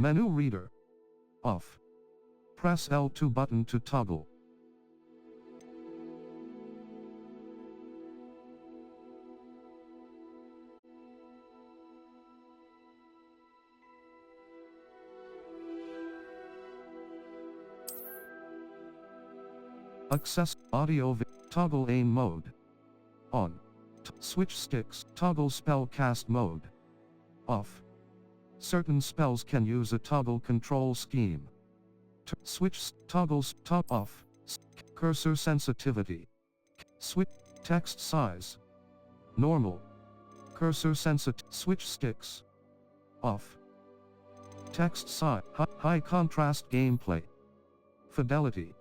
Menu reader. Off. Press L2 button to toggle. Access audio toggle aim mode. On. Switch sticks, toggle spell cast mode. Off. Certain spells can use a toggle control scheme. Switch toggles off. Cursor sensitivity. Switch text size. Normal. Cursor switch sticks. Off. Text size. High contrast gameplay. Fidelity.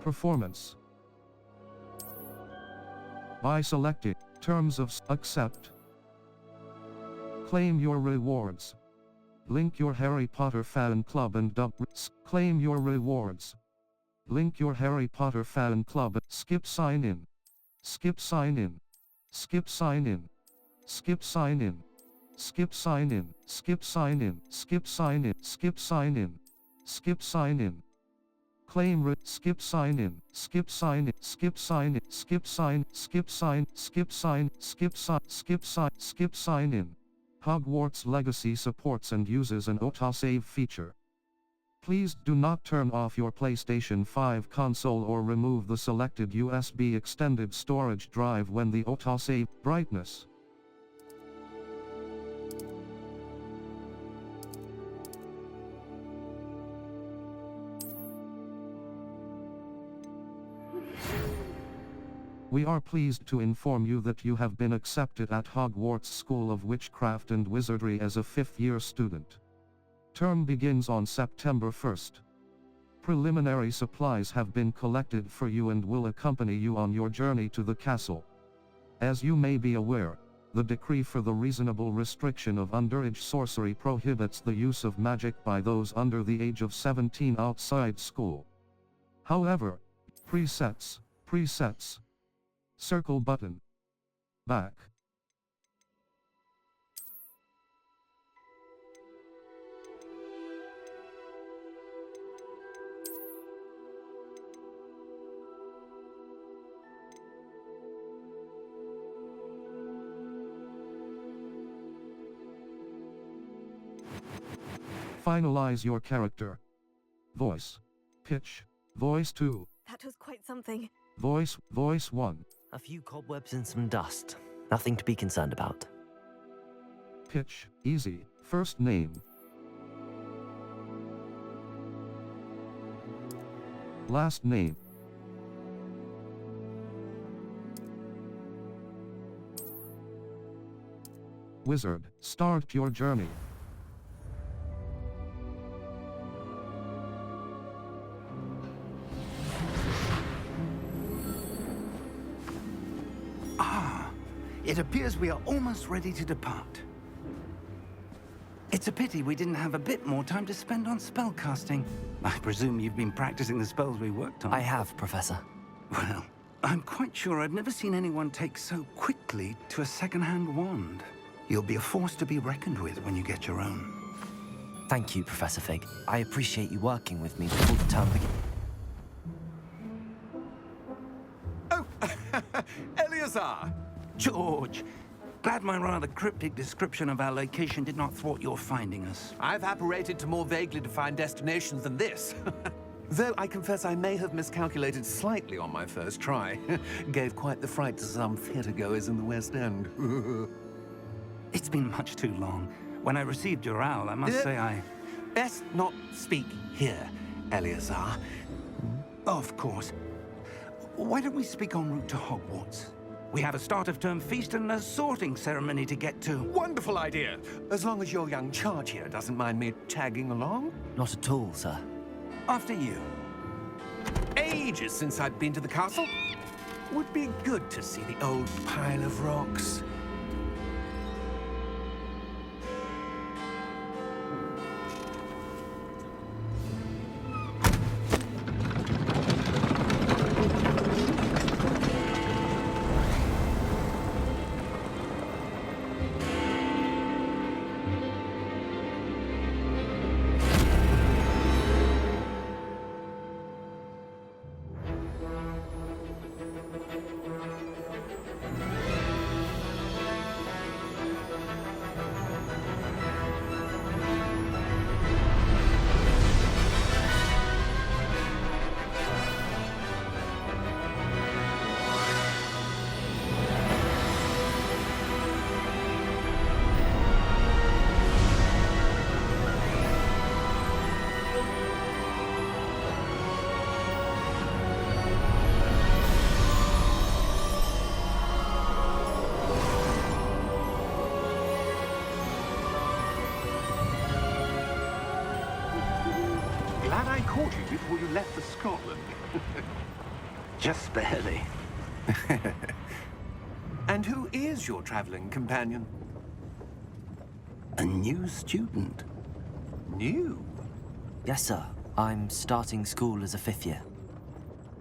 Performance. By selecting terms of accept. Claim your rewards. Link your Harry Potter fan club and claim your rewards. Link your Harry Potter fan club. Skip sign in. Skip sign in. Skip sign in. Skip sign in. Skip sign in. Skip sign in. Skip sign in. Skip sign in. Skip sign in. Claim skip sign in. Skip sign in. Skip sign in. Skip sign. Skip sign. Skip sign. Skip sign. Skip sign. Skip sign in. Hogwarts Legacy supports and uses an autosave feature. Please do not turn off your PlayStation 5 console or remove the selected USB extended storage drive when the autosave brightness. We are pleased to inform you that you have been accepted at Hogwarts School of Witchcraft and Wizardry as a 5th-year student. Term begins on September 1st. Preliminary supplies have been collected for you and will accompany you on your journey to the castle. As you may be aware, the decree for the reasonable restriction of underage sorcery prohibits the use of magic by those under the age of 17 outside school. However, presets. Circle button. Back. Finalize your character. Voice. Pitch. Voice 2. That was quite something. Voice 1. A few cobwebs and some dust. Nothing to be concerned about. Pitch, easy. First name. Last name. Wizard, start your journey. It appears we are almost ready to depart. It's a pity we didn't have a bit more time to spend on spellcasting. I presume you've been practicing the spells we worked on. I have, Professor. Well, I'm quite sure I've never seen anyone take so quickly to a second-hand wand. You'll be a force to be reckoned with when you get your own. Thank you, Professor Fig. I appreciate you working with me before the term begins. Oh, Eleazar! George, glad my rather cryptic description of our location did not thwart your finding us. I've apparated to more vaguely defined destinations than this. Though I confess I may have miscalculated slightly on my first try. Gave quite the fright to some theatre-goers in the West End. It's been much too long. When I received your owl, I must say I... Best not speak here, Eleazar. Of course. Why don't we speak en route to Hogwarts? We have a start-of-term feast and a sorting ceremony to get to. Wonderful idea! As long as your young charge here doesn't mind me tagging along. Not at all, sir. After you. Ages since I'd been to the castle. Would be good to see the old pile of rocks. caught you before you left for Scotland. Just barely. And who is your traveling companion? A new student. New? Yes, sir. I'm starting school as a 5th year.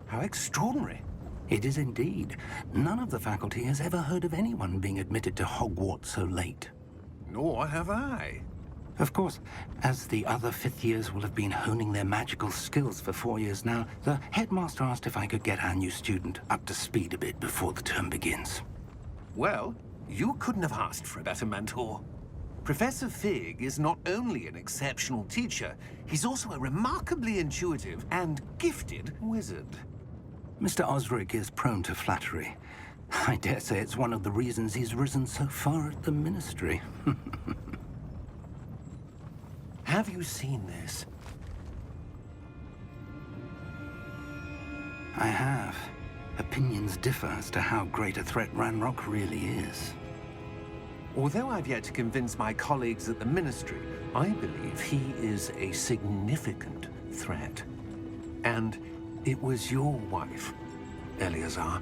How extraordinary. It is indeed. None of the faculty has ever heard of anyone being admitted to Hogwarts so late. Nor have I. Of course, as the other 5th years will have been honing their magical skills for 4 years now, the headmaster asked if I could get our new student up to speed a bit before the term begins. Well, you couldn't have asked for a better mentor. Professor Fig is not only an exceptional teacher, he's also a remarkably intuitive and gifted wizard. Mr. Osric is prone to flattery. I dare say it's one of the reasons he's risen so far at the Ministry. Have you seen this? I have. Opinions differ as to how great a threat Ranrock really is. Although I've yet to convince my colleagues at the Ministry, I believe he is a significant threat. And it was your wife, Eleazar,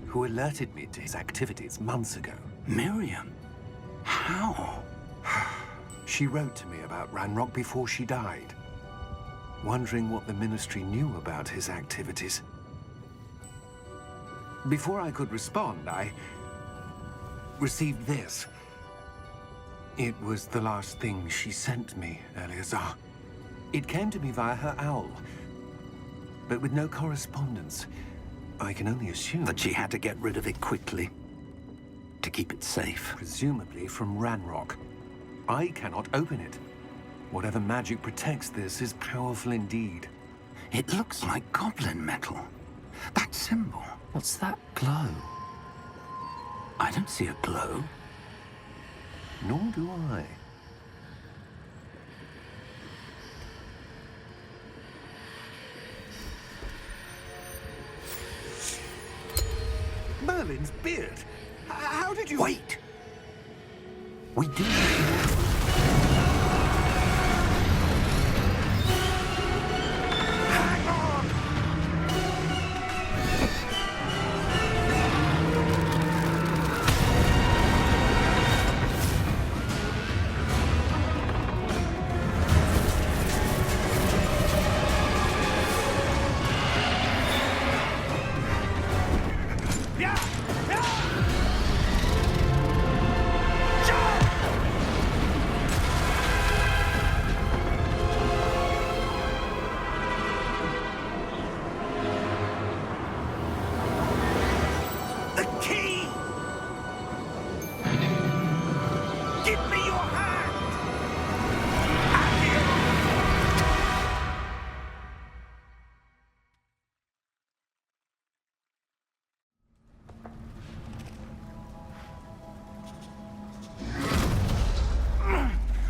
who alerted me to his activities months ago. Miriam? How? She wrote to me about Ranrock before she died, wondering what the Ministry knew about his activities. Before I could respond, I received this. It was the last thing she sent me, Eleazar. It came to me via her owl, but with no correspondence. I can only assume That she had to get rid of it quickly. To keep it safe. presumably from Ranrock. I cannot open it. Whatever magic protects this is powerful indeed. It looks like goblin metal. That symbol. What's that glow? I don't see a glow. Nor do I. Merlin's beard. How did you... Wait! We do. Hang on! Yeah! Yeah! The key! Give me your hand!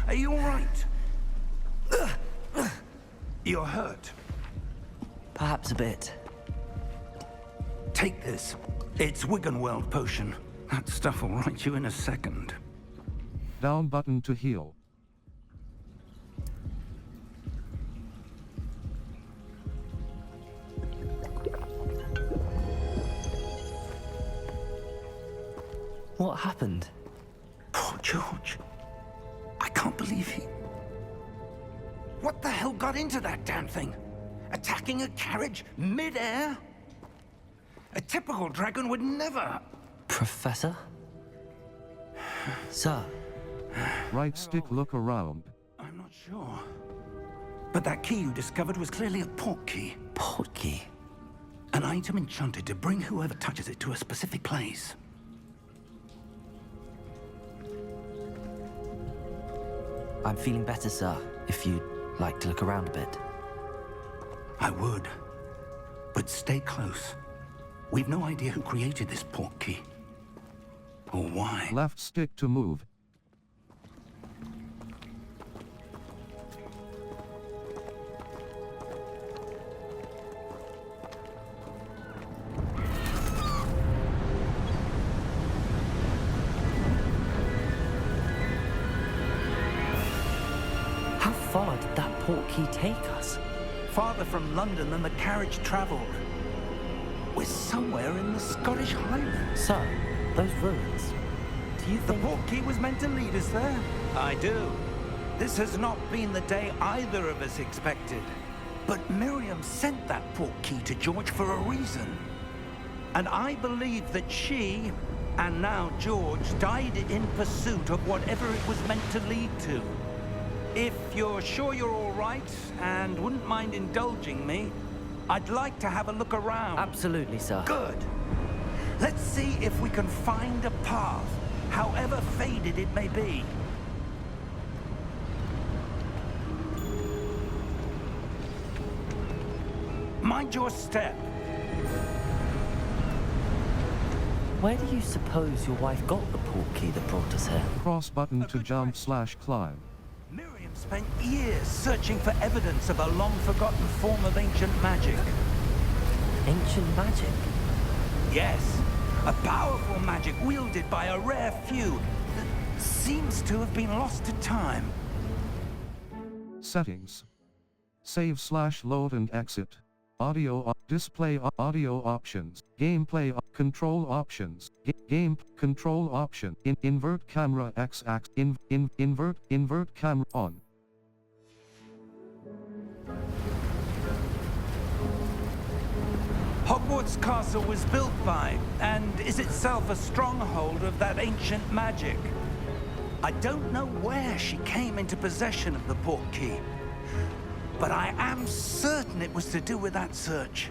Are you all right? You're hurt. Perhaps a bit. Take this. It's Wiggenweld potion. That stuff will right you in a second. Down button to heal. What happened? Poor George. I can't believe he... What the hell got into that damn thing? Attacking a carriage mid-air? A typical dragon would never... Professor? Sir? Right stick look around. I'm not sure. But that key you discovered was clearly a port key. Portkey? An item enchanted to bring whoever touches it to a specific place. I'm feeling better, sir, if you'd like to look around a bit. I would. But stay close. We've no idea who created this port key. Or why. Left stick to move. How far did that portkey take us? farther from London than the carriage travelled. We're somewhere in the Scottish Highlands. Sir, those ruins. Do you The think... portkey was meant to lead us there? I do. This has not been the day either of us expected. But Miriam sent that portkey to George for a reason. And I believe that she, and now George, died in pursuit of whatever it was meant to lead to. If you're sure you're all right, and wouldn't mind indulging me, I'd like to have a look around. Absolutely, sir. Good. Let's see if we can find a path, however faded it may be. Mind your step. Where do you suppose your wife got the portkey that brought us here? Cross button to jump / climb. Miriam spent years searching for evidence of a long-forgotten form of ancient magic. Ancient magic? Yes, a powerful magic wielded by a rare few that seems to have been lost to time. Settings. Save / load and exit. Audio display audio options. Gameplay control options. Game control option. Invert camera x-axis. Invert camera on. Hogwarts Castle was built by, and is itself a stronghold of that ancient magic. I don't know where she came into possession of the portkey, but I am certain it was to do with that search.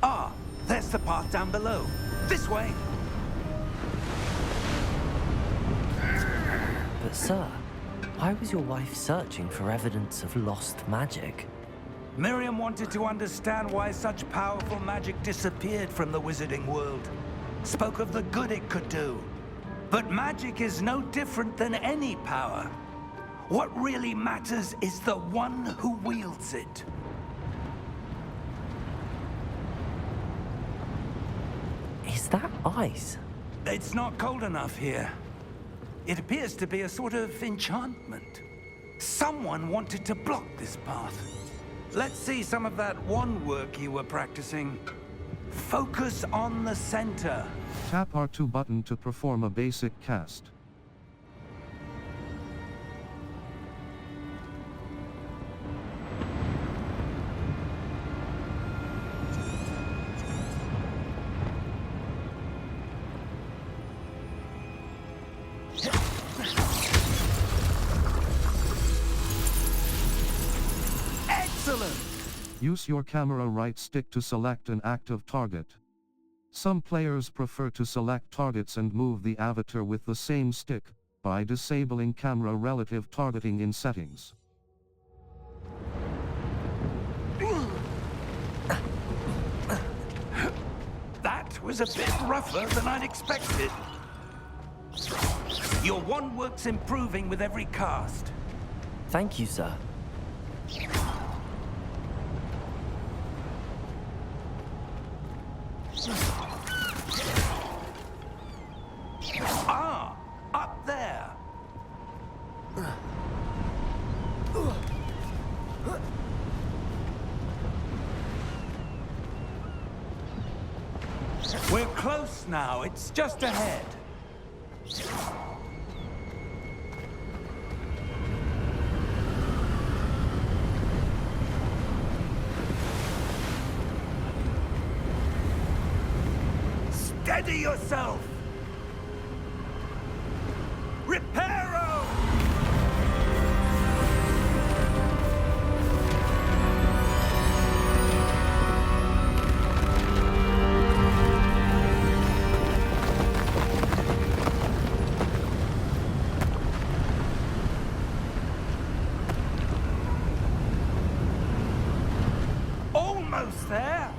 Ah, there's the path down below. This way. But sir, why was your wife searching for evidence of lost magic? Miriam wanted to understand why such powerful magic disappeared from the wizarding world. Spoke of the good it could do. But magic is no different than any power. What really matters is the one who wields it. Is that ice? It's not cold enough here. It appears to be a sort of enchantment. Someone wanted to block this path. Let's see some of that wand work you were practicing. Focus on the center. Tap R2 button to perform a basic cast. Excellent! Use your camera right stick to select an active target. Some players prefer to select targets and move the avatar with the same stick, by disabling camera relative targeting in settings. That was a bit rougher than I'd expected. Your wand work's improving with every cast. Thank you, sir. Ah, up there. We're close now. It's just ahead. Steady yourself! Reparo! Almost there!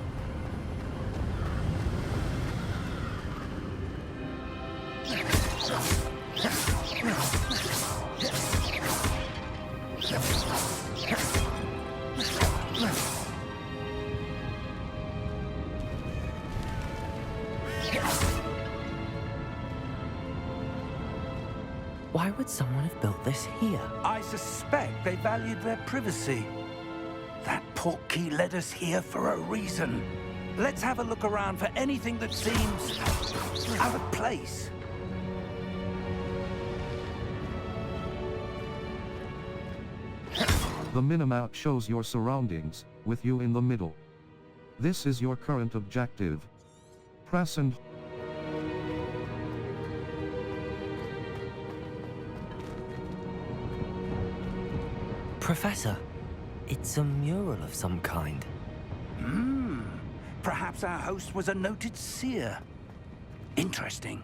Why would someone have built this here? I suspect they valued their privacy. That portkey led us here for a reason. Let's have a look around for anything that seems out of place. The minimap shows your surroundings, with you in the middle. This is your current objective. Press and... Professor, it's a mural of some kind. Perhaps our host was a noted seer. Interesting.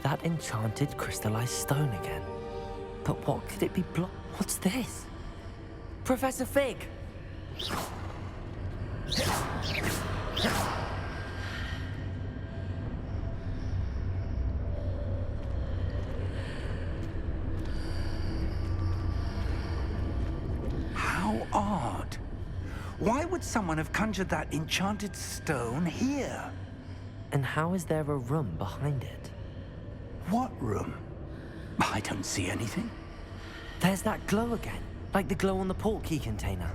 That enchanted crystallized stone again. But what could it be What's this? Professor Fig! How odd. Why would someone have conjured that enchanted stone here? And how is there a room behind it? What room? I don't see anything. There's that glow again, like the glow on the portkey container.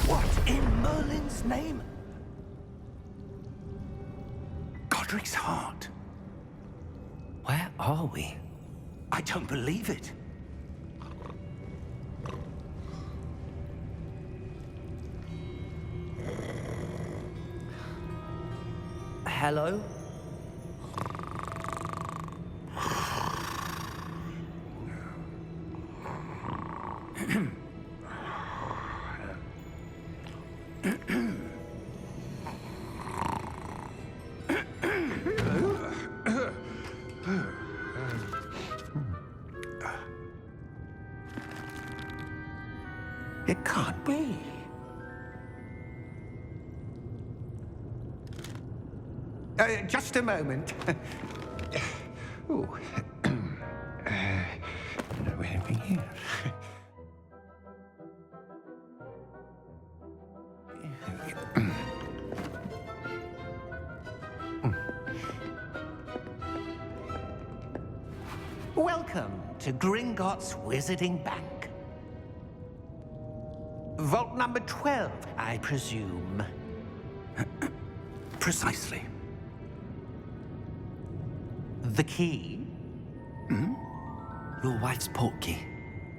What in Merlin's name? Godric's heart. Where are we? I don't believe it. Hello? It can't be. Just a moment. Ooh. Wait a minute here. Welcome to Gringotts Wizarding Bank. Vault number 12, I presume. Precisely. The key? Your wife's portkey.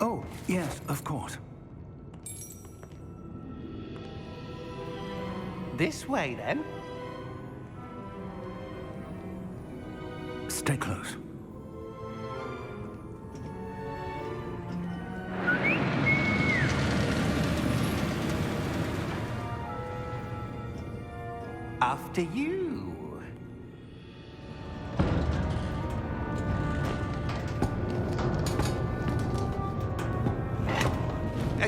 Oh, yes, of course. This way, then. Stay close. After you.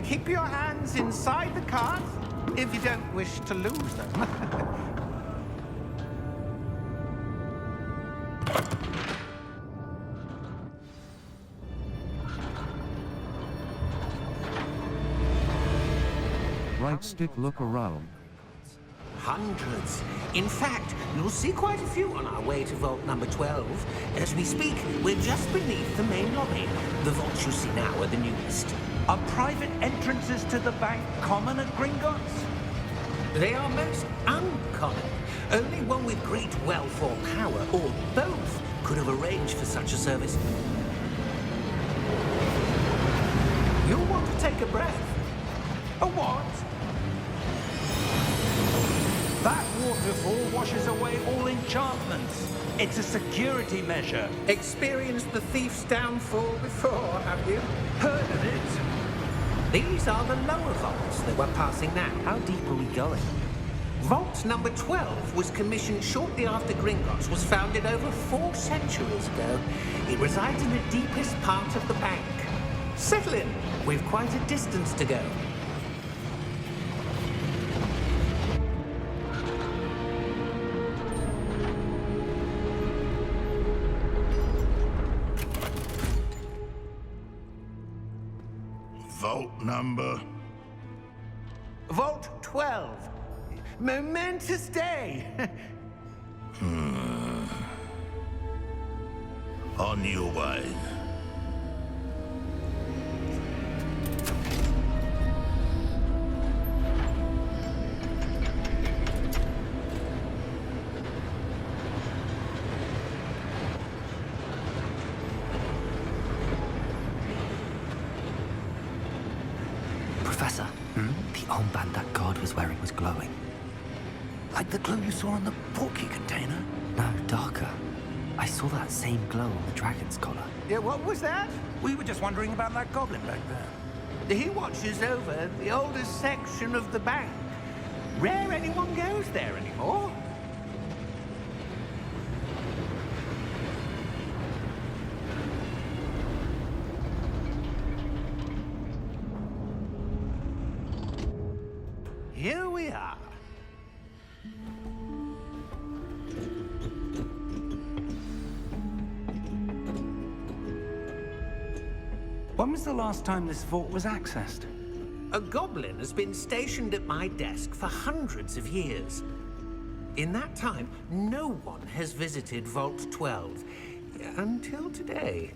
Keep your hands inside the cart if you don't wish to lose them. Right stick look around. Hundreds. In fact, you'll see quite a few on our way to vault number 12. As we speak, we're just beneath the main lobby. The vaults you see now are the newest. Are private entrances to the bank common at Gringotts? They are most uncommon. Only one with great wealth or power, or both, could have arranged for such a service. You'll want to take a breath. A what? That water Therefore, washes away all enchantments. It's a security measure. Experienced the thief's downfall before, have you? Heard of it? These are the lower vaults that we're passing now. How deep are we going? Vault number 12 was commissioned shortly after Gringotts was founded over 4 centuries ago. It resides in the deepest part of the bank. Settle in. We've quite a distance to go. Vault number? Vault 12. Momentous day. On your way. Professor, the armband that guard was wearing was glowing. Like the glow you saw on the portkey container? No, darker. I saw that same glow on the dragon's collar. Yeah, what was that? We were just wondering about that goblin back there. He watches over the oldest section of the bank. Rare anyone goes there anymore. Here we are. When was the last time this vault was accessed? A goblin has been stationed at my desk for hundreds of years. In that time, no one has visited Vault 12 until today.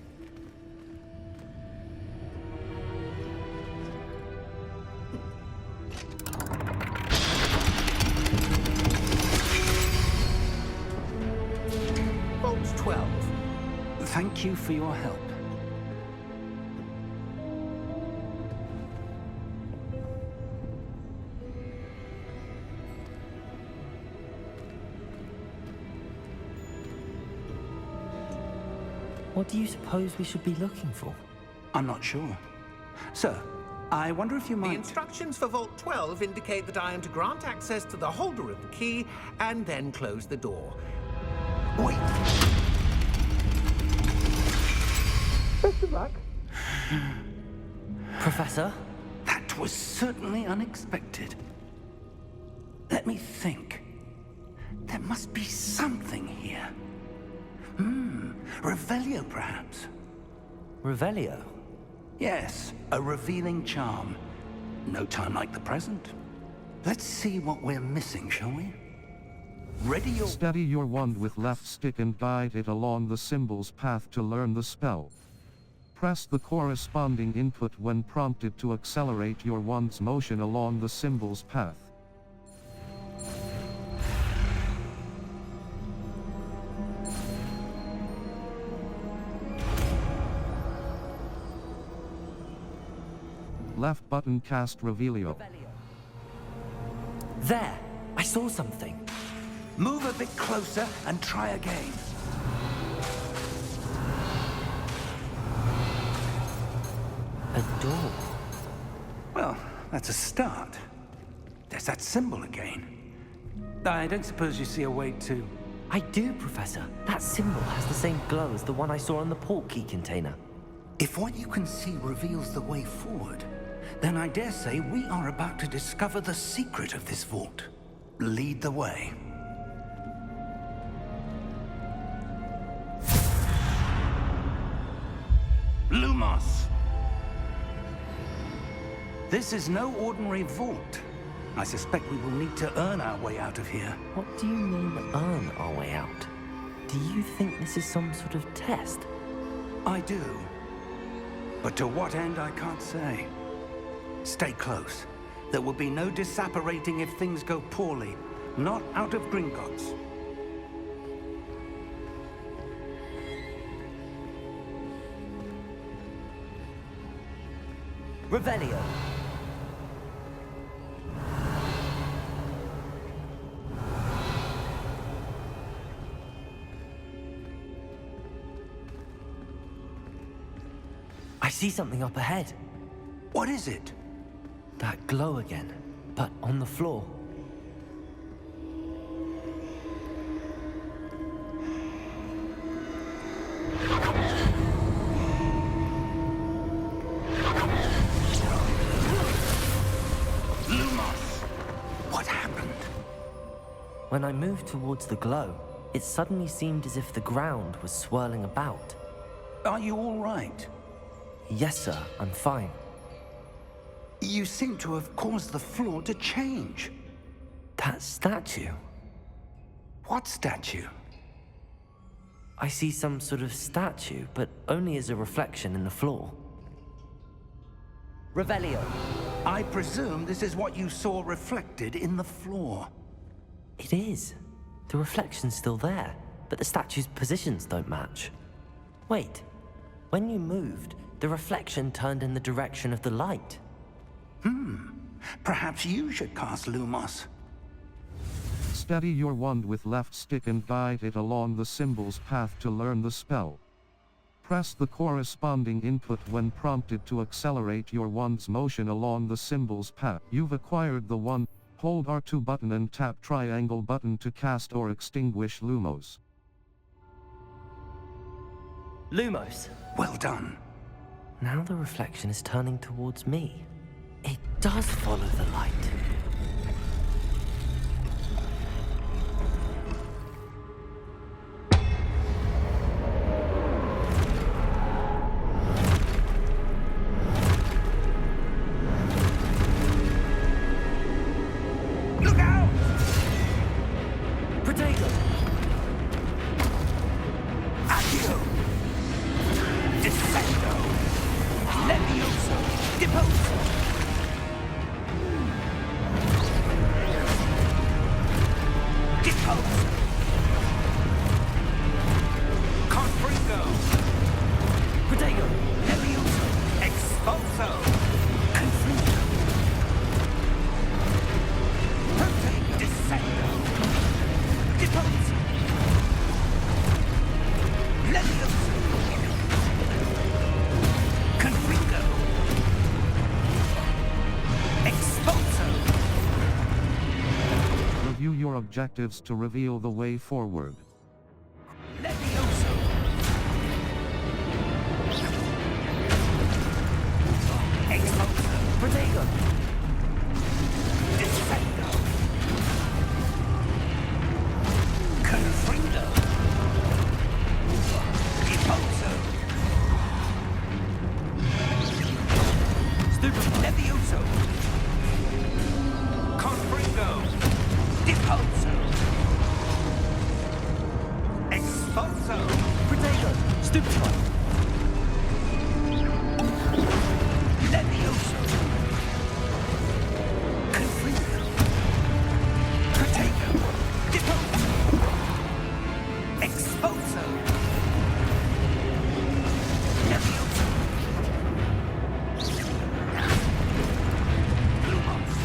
Vault 12. Thank you for your help. What do you suppose we should be looking for? I'm not sure. Sir, I wonder if you The might... instructions for Vault 12 indicate that I am to grant access to the holder of the key and then close the door. Wait! Best of luck. Professor? That was certainly unexpected. Let me think. There must be something here. Revelio, perhaps? Revelio? Yes, a revealing charm. No time like the present. Let's see what we're missing, shall we? Ready your... Steady your wand with left stick and guide it along the symbol's path to learn the spell. Press the corresponding input when prompted to accelerate your wand's motion along the symbol's path. Left button cast Revelio. There! I saw something. Move a bit closer and try again. A door. Well, that's a start. There's that symbol again. I don't suppose you see a way to... I do, Professor. That symbol has the same glow as the one I saw on the portkey container. If what you can see reveals the way forward, then I dare say we are about to discover the secret of this vault. Lead the way. Lumos! This is no ordinary vault. I suspect we will need to earn our way out of here. What do you mean, earn our way out? Do you think this is some sort of test? I do. But to what end, I can't say. Stay close. There will be no disapparating if things go poorly. Not out of Gringotts. Revelio. see something up ahead. What is it? That glow again, but on the floor. Lumos! What happened? When I moved towards the glow, it suddenly seemed as if the ground was swirling about. Are you all right? Yes, sir, I'm fine. You seem to have caused the floor to change. That statue? What statue? I see some sort of statue, but only as a reflection in the floor. Revelio. I presume this is what you saw reflected in the floor. It is. The reflection's still there, but the statue's positions don't match. Wait. When you moved, the reflection turned in the direction of the light. Perhaps you should cast Lumos. Steady your wand with left stick and guide it along the symbol's path to learn the spell. Press the corresponding input when prompted to accelerate your wand's motion along the symbol's path. You've acquired the wand. Hold R2 button and tap triangle button to cast or extinguish Lumos. Lumos. Well done. Now the reflection is turning towards me. It does follow the light. Look out! Protego! Accio! Descendo! Levioso! Deposo! Deposo! Confringo! Protego! Levioso! Expulso! Confringo! Protego! Descendo! Deposo! Levioso! Confringo! Expulso! Review your objectives to reveal the way forward. Levioso! Expulso! Protego! Descendo! Confringo! Repulso! Stupid! Levioso! Confringo! Repulso! Expulso! Protego! Stupefy! Levioso! Confringo! Protego! Repulso! Expulso! Levioso! Lumos!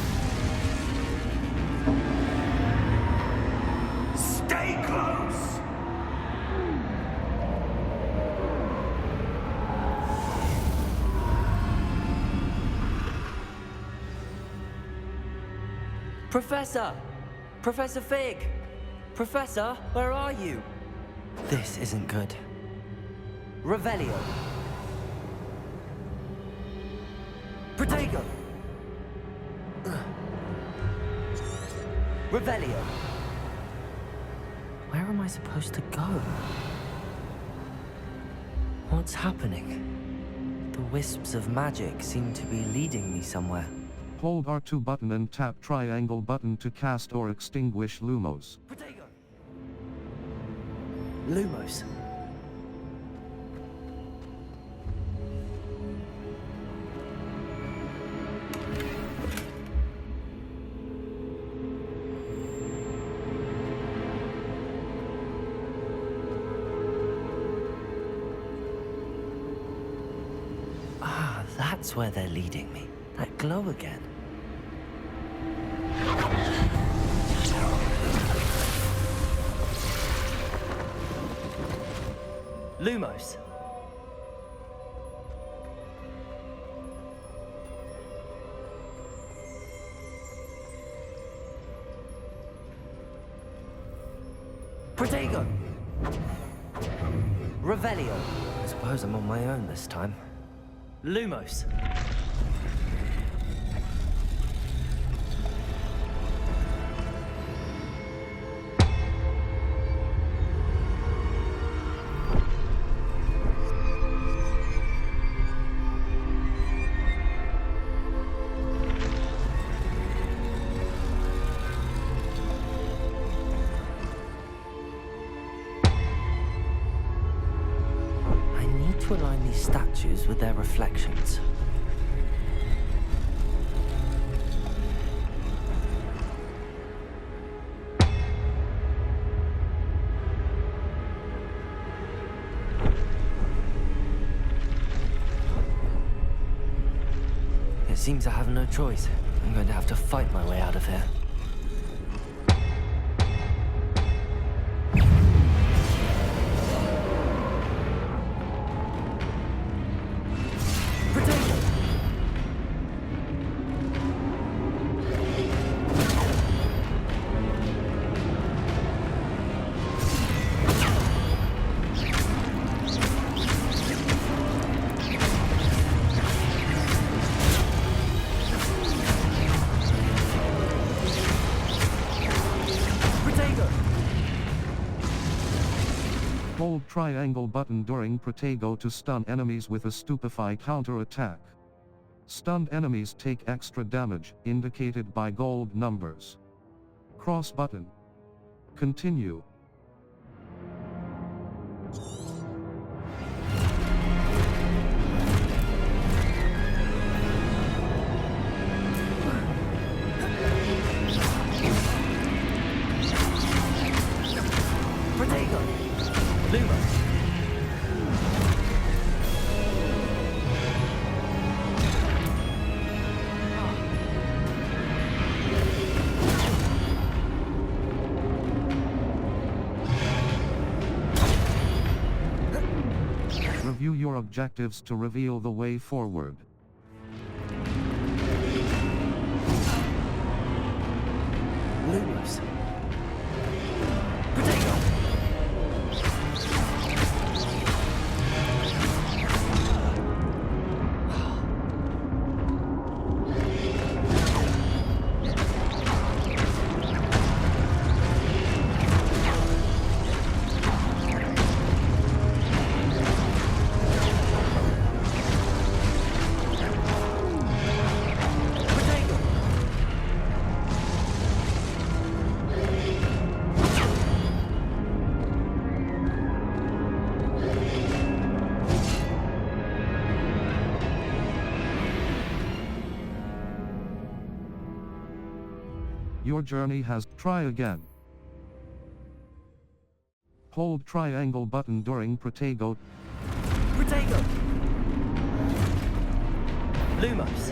Stay close! Professor! Professor Fig! Professor, where are you? This isn't good. Revelio! Protego! Revelio! Where am I supposed to go? What's happening? The wisps of magic seem to be leading me somewhere. Hold R2 button and tap triangle button to cast or extinguish Lumos. Protego! Lumos. Ah, that's where they're leading me. That glow again. Lumos. Protego! Revelio. I suppose I'm on my own this time. Lumos. To align these statues with their reflections. It seems I have no choice. I'm going to have to fight my way out of here. Hold triangle button during Protego to stun enemies with a Stupefy counter-attack. Stunned enemies take extra damage, indicated by gold numbers. Cross button. Continue. Protego! Lumos. Review your objectives to reveal the way forward. Lumos. Protego! Your journey has. Try again. Hold triangle button during Protego. Protego! Lumos.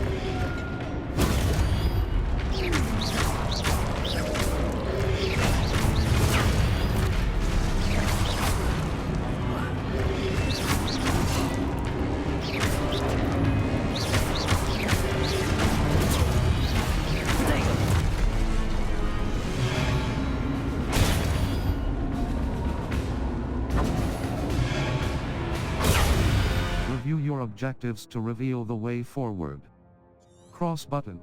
Review your objectives to reveal the way forward. Cross button.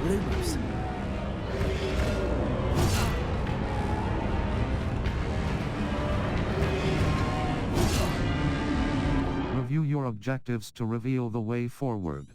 Lumos. Review your objectives to reveal the way forward.